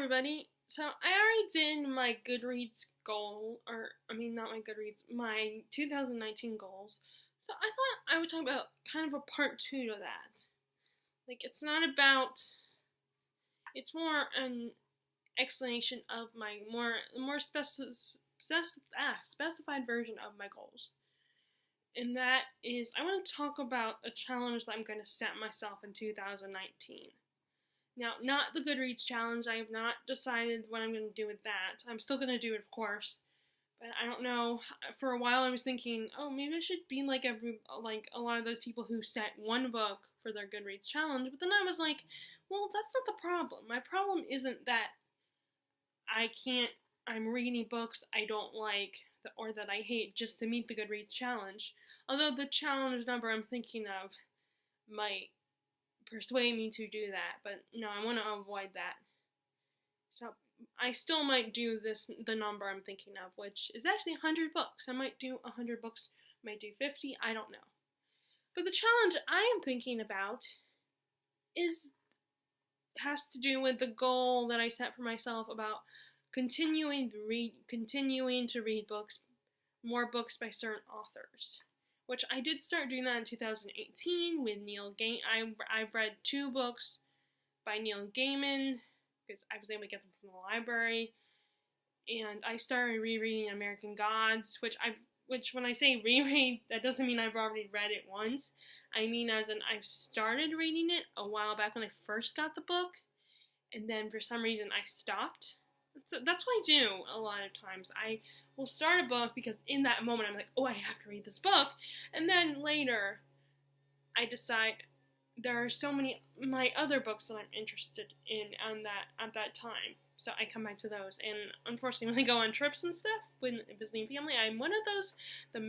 everybody. So I already did my Goodreads goal, not my Goodreads, my 2019 goals. So I thought I would talk about kind of a part two to that. It's not about, it's more an explanation of my specified version of my goals. And that is, I want to talk about a challenge that I'm going to set myself in 2019. Now, not the Goodreads challenge. I have not decided what I'm going to do with that. I'm still going to do it, of course. But I don't know. For a while, I was thinking, oh, maybe I should be like a lot of those people who set one book for their Goodreads challenge. But then I was like, well, that's not the problem. My problem isn't that I'm reading books I don't like or that I hate just to meet the Goodreads challenge. Although the challenge number I'm thinking of might persuade me to do that, but no, I want to avoid that. So I still might do the number I'm thinking of, which is actually 100 books. I might do 100 books, might do 50, I don't know. But the challenge I am thinking about has to do with the goal that I set for myself about continuing to read books, more books by certain authors. Which I did start doing that in 2018 with Neil Gaiman. I've read 2 books by Neil Gaiman because I was able to get them from the library, and I started rereading American Gods, which when I say reread, that doesn't mean I've already read it once. I mean as in I've started reading it a while back when I first got the book, and then for some reason I stopped. That's what I do a lot of times. I will start a book because in that moment I'm like, oh, I have to read this book. And then later I decide there are so many my other books that I'm interested in at that time. So I come back to those. And unfortunately, when I go on trips and stuff with visiting family, I'm one of those the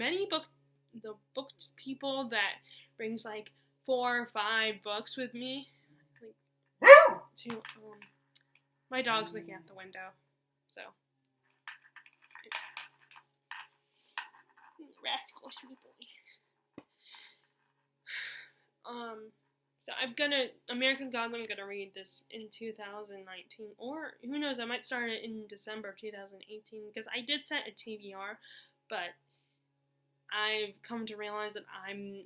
book people that brings 4 or 5 books with me. My dog's looking out the window, so. Rascal, sweet boy. So American Gods, I'm gonna read this in 2019, or who knows, I might start it in December of 2018, because I did set a TBR, but I've come to realize that I am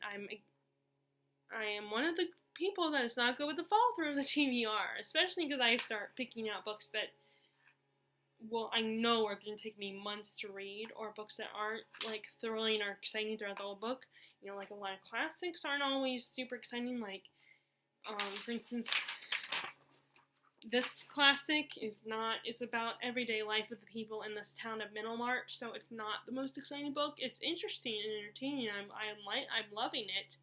one of the people that is not good with the follow through of the TBR, especially because I start picking out books that, well, I know are going to take me months to read, or books that aren't thrilling or exciting throughout the whole book. A lot of classics aren't always super exciting. For instance, this classic it's about everyday life of the people in this town of Middlemarch, so it's not the most exciting book. It's interesting and entertaining. I'm loving it.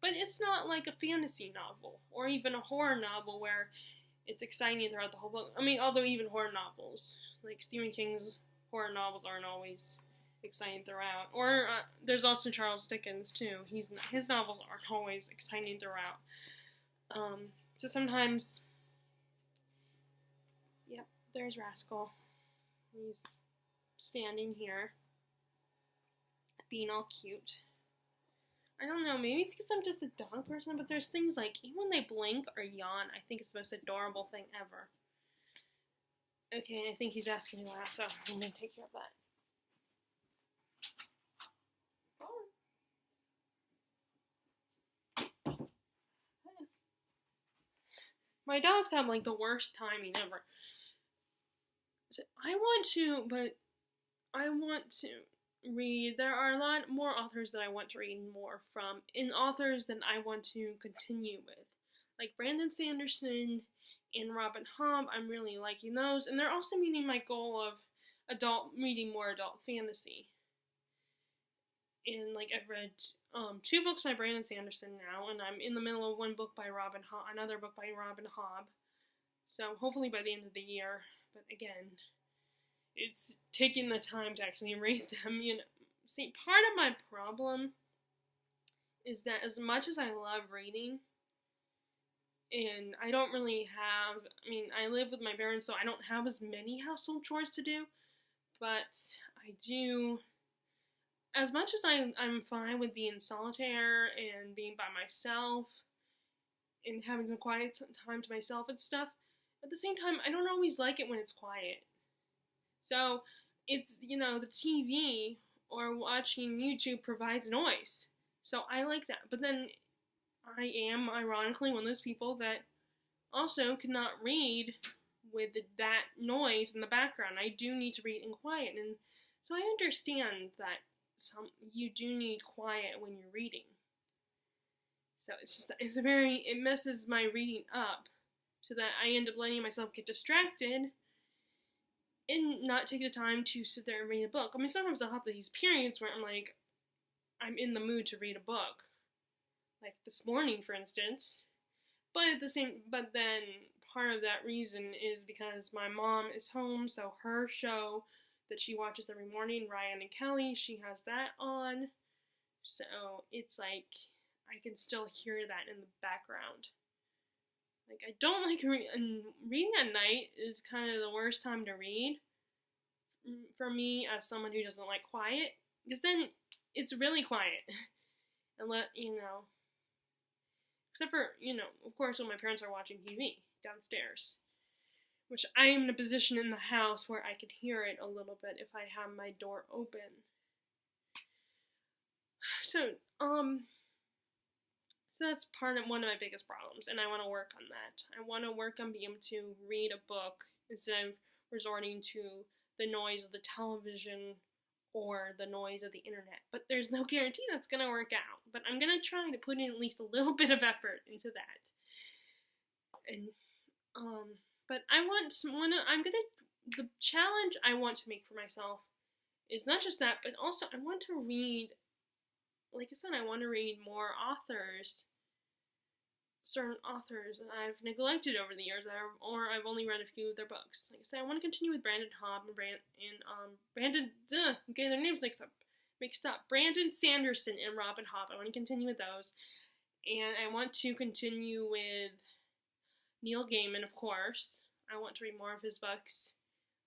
But it's not like a fantasy novel, or even a horror novel where it's exciting throughout the whole book. Although even horror novels, like Stephen King's horror novels, aren't always exciting throughout. Or there's also Charles Dickens, too. His novels aren't always exciting throughout. So sometimes, yep, there's Rascal. He's standing here, being all cute. I don't know, maybe it's because I'm just a dog person, but there's things even when they blink or yawn, I think it's the most adorable thing ever. Okay, I think he's asking to laugh, so I'm going to take care of that. My dogs have the worst timing ever. So I want to read. There are a lot more authors that I want to read more from, and authors that I want to continue with, like Brandon Sanderson and Robin Hobb. I'm really liking those, and they're also meeting my goal of reading more adult fantasy. And I've read 2 books by Brandon Sanderson now, and I'm in the middle of another book by Robin Hobb. So hopefully by the end of the year. But again, it's taking the time to actually read them, See, part of my problem is that as much as I love reading, and I don't really have, I live with my parents, so I don't have as many household chores to do, but I do, as much as I'm fine with being solitaire and being by myself and having some quiet time to myself and stuff, At the same time, I don't always like it when it's quiet. So it's, the TV or watching YouTube provides noise. So I like that. But then I am, ironically, one of those people that also cannot read with that noise in the background. I do need to read in quiet. And so I understand that you do need quiet when you're reading. So it messes my reading up so that I end up letting myself get distracted and not take the time to sit there and read a book. I mean, sometimes I'll have these periods where I'm in the mood to read a book. Like this morning, for instance. But then part of that reason is because my mom is home, so her show that she watches every morning, Ryan and Kelly, she has that on. So it's like I can still hear that in the background. Like, I don't like reading at night is kind of the worst time to read for me as someone who doesn't like quiet, because then it's really quiet. And except for, of course, when my parents are watching TV downstairs, which I am in a position in the house where I could hear it a little bit if I have my door open. So that's one of my biggest problems, and I want to work on that. I want to work on being able to read a book instead of resorting to the noise of the television or the noise of the internet. But there's no guarantee that's going to work out. But I'm going to try to put in at least a little bit of effort into that. And, but the challenge I want to make for myself is not just that, but also I want to read, like I said, I want to read more certain authors that I've neglected over the years, or I've only read a few of their books. Like I said, I want to continue with Brandon Hobb and Brandon. Okay, their names mixed up. Brandon Sanderson and Robin Hobb. I want to continue with those, and I want to continue with Neil Gaiman, of course. I want to read more of his books.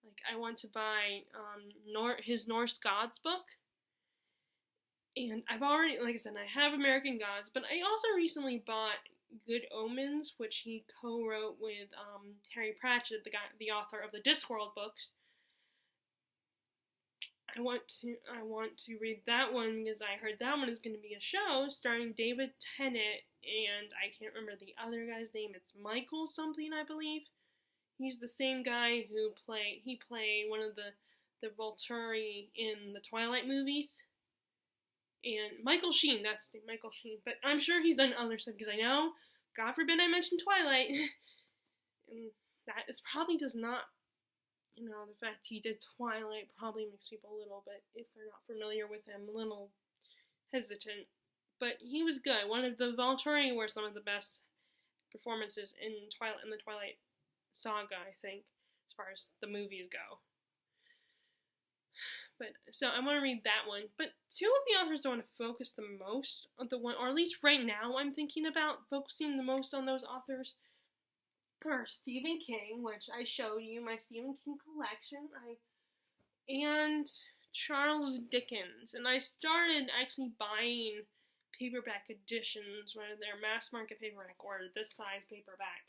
Like I want to buy his Norse Gods book. And I've already, like I said, I have American Gods, but I also recently bought Good Omens, which he co-wrote with Terry Pratchett, the author of the Discworld books. I want to read that one because I heard that one is going to be a show starring David Tennant, and I can't remember the other guy's name. It's Michael something, I believe. He's the same guy who played one of the Volturi in the Twilight movies. And Michael Sheen, that's the Michael Sheen. But I'm sure he's done other stuff, because I know, God forbid I mention Twilight. And that is probably does not, the fact he did Twilight probably makes people a little bit, if they're not familiar with him, a little hesitant. But he was good. One of the Volturi were some of the best performances in the Twilight saga, I think, as far as the movies go. But so I want to read that one. But two of the authors I want to focus the most on or at least right now I'm thinking about focusing the most on those authors are Stephen King, which I showed you my Stephen King collection, and Charles Dickens. And I started actually buying paperback editions, whether they're mass market paperback or this size paperback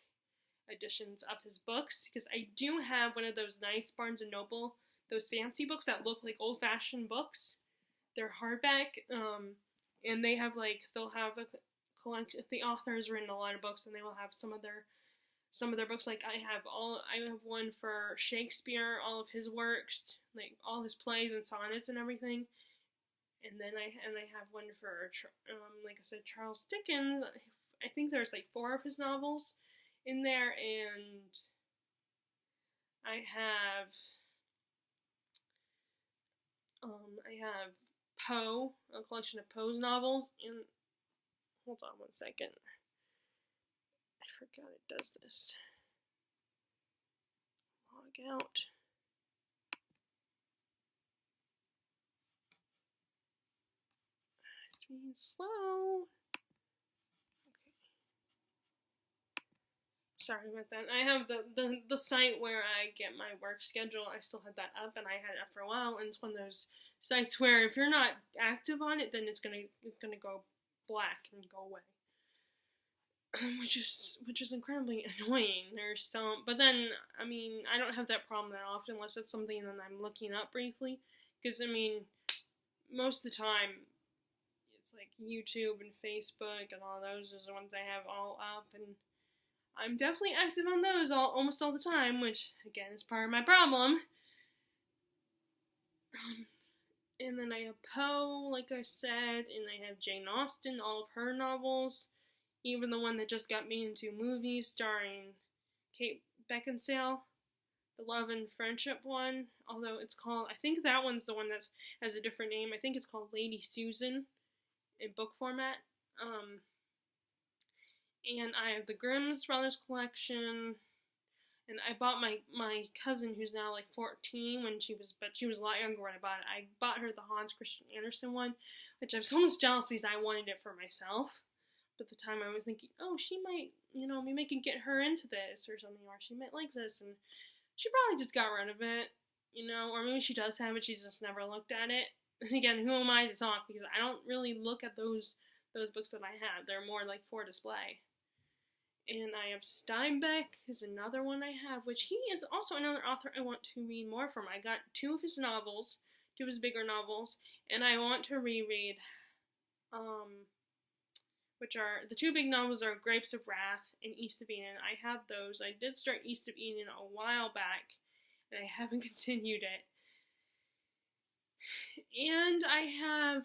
editions of his books, because I do have one of those nice Barnes & Noble, those fancy books that look like old-fashioned books. They're hardback, and they'll have a collection. If the author has written a lot of books, and they will have some of their books. Like I have one for Shakespeare, all of his works, like all his plays and sonnets and everything. And then I have one for, like I said, Charles Dickens. I think there's like 4 of his novels in there, and I have Poe, a collection of Poe's novels. And hold on one second. I forgot it does this. Log out. It's being slow. Sorry about that. I have the site where I get my work schedule. I still have that up, and I had it up for a while. And it's one of those sites where if you're not active on it, then it's gonna go black and go away. which is incredibly annoying. There's some, but then I mean I don't have that problem that often unless it's something that I'm looking up briefly, because I mean most of the time it's like YouTube and Facebook and all those are the ones I have all up, and I'm definitely active on those almost all the time, which again is part of my problem. And then I have Poe, like I said, and I have Jane Austen, all of her novels, even the one that just got me into movies starring Kate Beckinsale, the Love and Friendship one, although it's called, I think that one's the one that has a different name. I think it's called Lady Susan in book format. And I have the Grimm's Brothers collection, and I bought my cousin, who's now like 14, but she was a lot younger when I bought it. I bought her the Hans Christian Andersen one, which I'm so much jealous because I wanted it for myself. But at the time I was thinking, oh, she might, maybe I could get her into this or something, or she might like this, and she probably just got rid of it, or maybe she does have it, she's just never looked at it. And again, who am I to talk, because I don't really look at those books that I have. They're more like for display. And I have Steinbeck is another one I have, which he is also another author I want to read more from. I got 2 of his novels, 2 of his bigger novels, and I want to reread, which are, the 2 big novels are Grapes of Wrath and East of Eden. I have those. I did start East of Eden a while back, and I haven't continued it. And I have,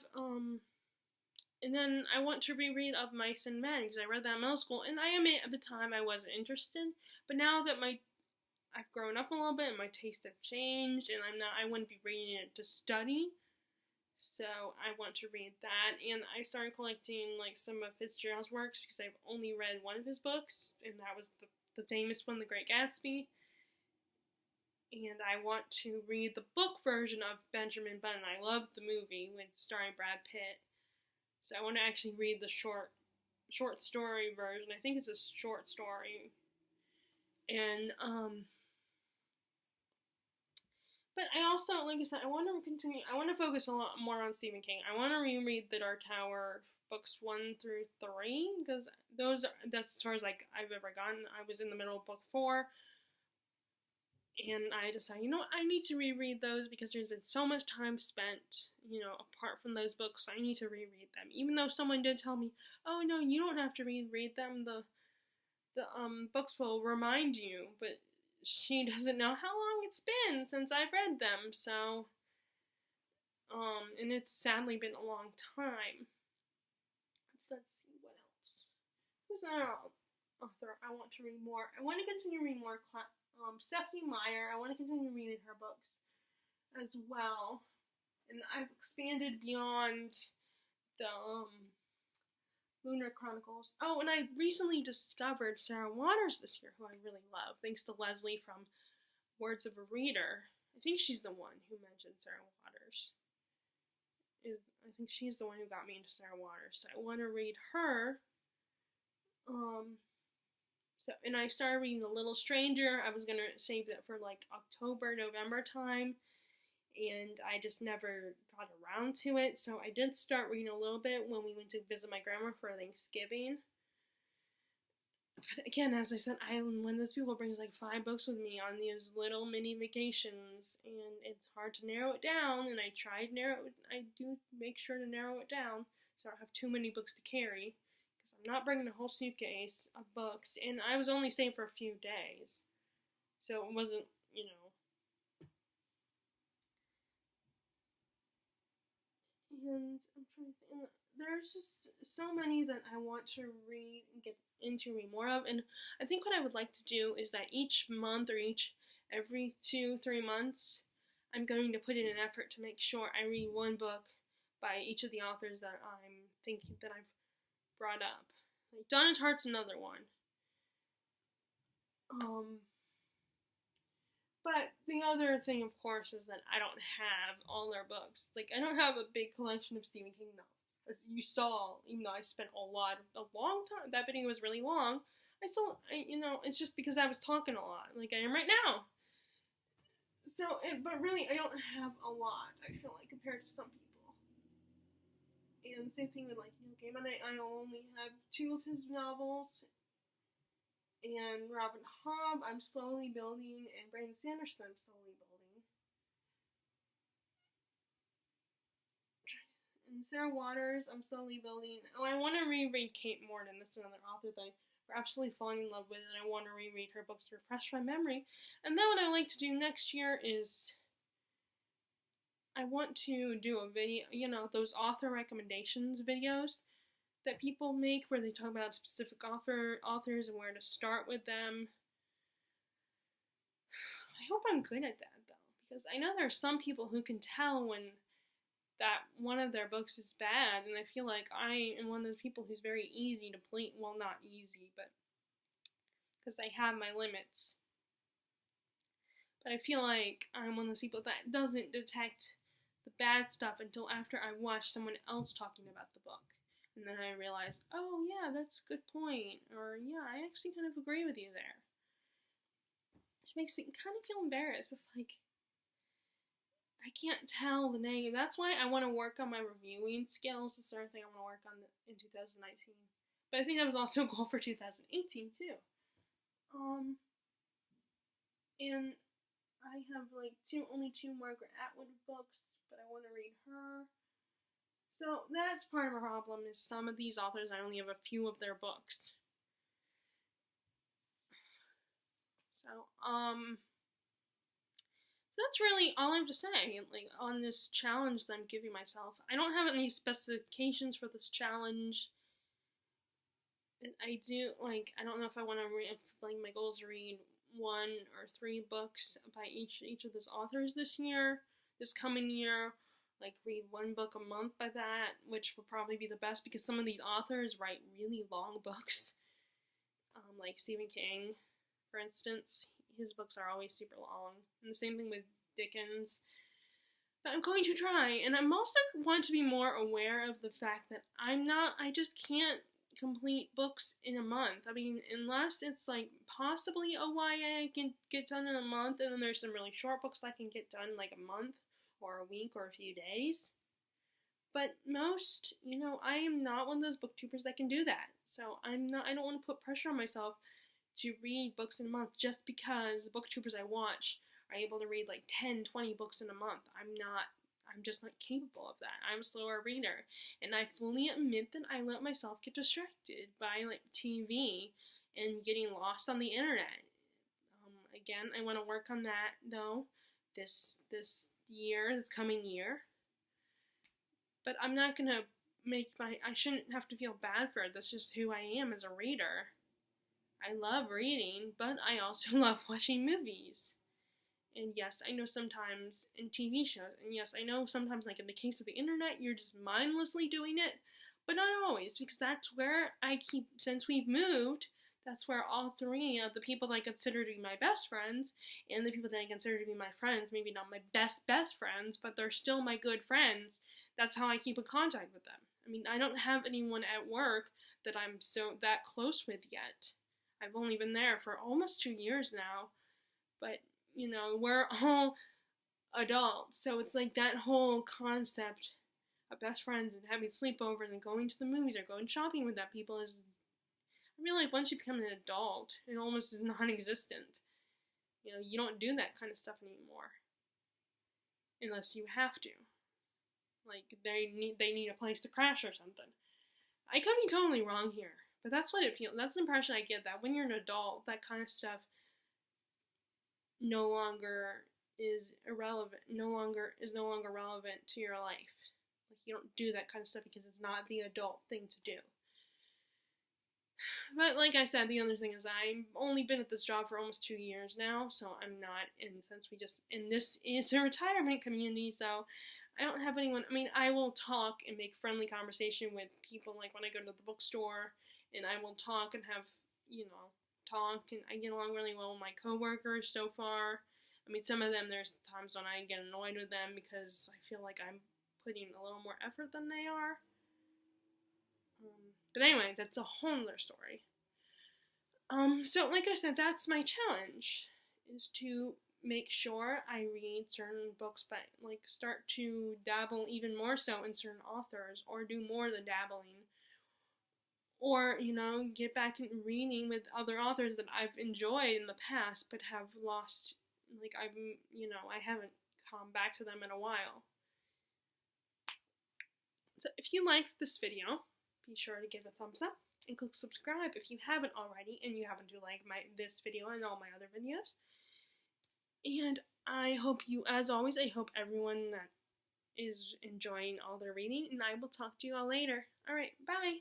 and then I want to reread Of Mice and Men, because I read that in middle school, and I admit at the time I wasn't interested, but now that I've grown up a little bit and my tastes have changed, and I wouldn't be reading it to study, so I want to read that. And I started collecting like some of Fitzgerald's works because I've only read one of his books, and that was the famous one, The Great Gatsby. And I want to read the book version of Benjamin Button. I loved the movie with starring Brad Pitt. So I want to actually read the short story version. I think it's a short story. And, but I also, like I said, I want to focus a lot more on Stephen King. I want to reread The Dark Tower books 1 through 3, because that's as far as like I've ever gotten. I was in the middle of book 4. And I decided, I need to reread those because there's been so much time spent, apart from those books. I need to reread them. Even though someone did tell me, oh no, you don't have to reread them. The books will remind you, but she doesn't know how long it's been since I've read them. So, and it's sadly been a long time. Let's see what else. Who's another author I want to read more? I want to continue reading more. Stephenie Meyer, I want to continue reading her books as well. And I've expanded beyond the Lunar Chronicles. Oh, and I recently discovered Sarah Waters this year, who I really love, thanks to Leslie from Words of a Reader. I think she's the one who mentioned Sarah Waters. I think she's the one who got me into Sarah Waters. So I want to read her. And I started reading The Little Stranger. I was going to save that for like October, November time, and I just never got around to it. So I did start reading a little bit when we went to visit my grandma for Thanksgiving. But again, as I said, one of those people brings like 5 books with me on these little mini vacations, and it's hard to narrow it down, and I do make sure to narrow it down so I don't have too many books to carry. I'm not bringing a whole suitcase of books, and I was only staying for a few days, so it wasn't, And I'm trying to think, there's just so many that I want to read and get into read more of, and I think what I would like to do is that each month or every 2-3 months, I'm going to put in an effort to make sure I read one book by each of the authors that I'm thinking that I've brought up. Like Donna Tartt's another one. But the other thing, of course, is that I don't have all their books. Like, I don't have a big collection of Stephen King novels. As you saw, even though I spent a long time, that video was really long, it's just because I was talking a lot, like I am right now. So, but really, I don't have a lot, I feel like, compared to some people. And same thing with, like, Game of Night. I only have 2 of his novels. And Robin Hobb, I'm slowly building. And Brandon Sanderson, I'm slowly building. And Sarah Waters, I'm slowly building. Oh, I want to reread Kate Morton. That's another author that I'm absolutely falling in love with. And I want to reread her books to refresh my memory. And then what I like to do next year is I want to do a video, those author recommendations videos that people make where they talk about specific authors and where to start with them. I hope I'm good at that, though, because I know there are some people who can tell when that one of their books is bad, and I feel like I am one of those people who's very easy to please. Well, not easy, but because I have my limits. But I feel like I'm one of those people that doesn't detect the bad stuff until after I watch someone else talking about the book. And then I realize, oh yeah, that's a good point. Or yeah, I actually kind of agree with you there. It makes me kind of feel embarrassed. It's like, I can't tell the negative. That's why I want to work on my reviewing skills. It's the sort of thing I want to work on in 2019. But I think that was also a goal for 2018 too. And I have like only two Margaret Atwood books, but I want to read her. So that's part of a problem, is some of these authors, I only have a few of their books. So, that's really all I have to say, like, on this challenge that I'm giving myself. I don't have any specifications for this challenge. I do, like, I don't know if I want to read, like, my goal is to read 1 or 3 books by each of those authors this coming year. Like, read 1 book a month by that, which would probably be the best, because some of these authors write really long books. Like Stephen King, for instance. His books are always super long. And the same thing with Dickens. But I'm going to try. And I'm also want to be more aware of the fact that I just can't complete books in a month. I mean, unless it's like possibly a YA I can get done in a month, and then there's some really short books I can get done in like a month or a week or a few days. But most, I am not one of those booktubers that can do that. So I don't want to put pressure on myself to read books in a month just because the booktubers I watch are able to read like 10, 20 books in a month. I'm just not capable of that. I'm a slower reader. And I fully admit that I let myself get distracted by like TV and getting lost on the internet. Again, I want to work on that though this coming year. But I'm not going to I shouldn't have to feel bad for it. That's just who I am as a reader. I love reading, but I also love watching movies. And yes, I know sometimes in TV shows, and yes, I know sometimes, like in the case of the internet, you're just mindlessly doing it, but not always, because that's where since we've moved, that's where all 3 of the people that I consider to be my best friends, and the people that I consider to be my friends, maybe not my best friends, but they're still my good friends, that's how I keep in contact with them. I mean, I don't have anyone at work that I'm that close with yet. I've only been there for almost 2 years now, but, we're all adults, so it's like that whole concept of best friends and having sleepovers and going to the movies or going shopping with that people is, I feel like once you become an adult, it almost is non-existent. You don't do that kind of stuff anymore, unless you have to. Like, they need a place to crash or something. I could be totally wrong here, but that's what it feels. That's the impression I get, that when you're an adult, that kind of stuff no longer is no longer relevant to your life. Like, you don't do that kind of stuff because it's not the adult thing to do. But like I said, the other thing is I've only been at this job for almost 2 years now, so I'm not, and this is a retirement community, so I don't have anyone. I mean, I will talk and make friendly conversation with people, like when I go to the bookstore, and I will talk and have, and I get along really well with my coworkers so far. I mean, some of them, there's times when I get annoyed with them because I feel like I'm putting a little more effort than they are. But anyway, that's a whole other story. So like I said, that's my challenge, is to make sure I read certain books, but like start to dabble even more so in certain authors, or do more of the dabbling, or get back in reading with other authors that I've enjoyed in the past but have lost, like I haven't come back to them in a while. So if you liked this video, be sure to give a thumbs up and click subscribe if you haven't already and you happen to like this video and all my other videos. And I hope as always, I hope everyone that is enjoying all their reading, and I will talk to you all later. Alright, bye!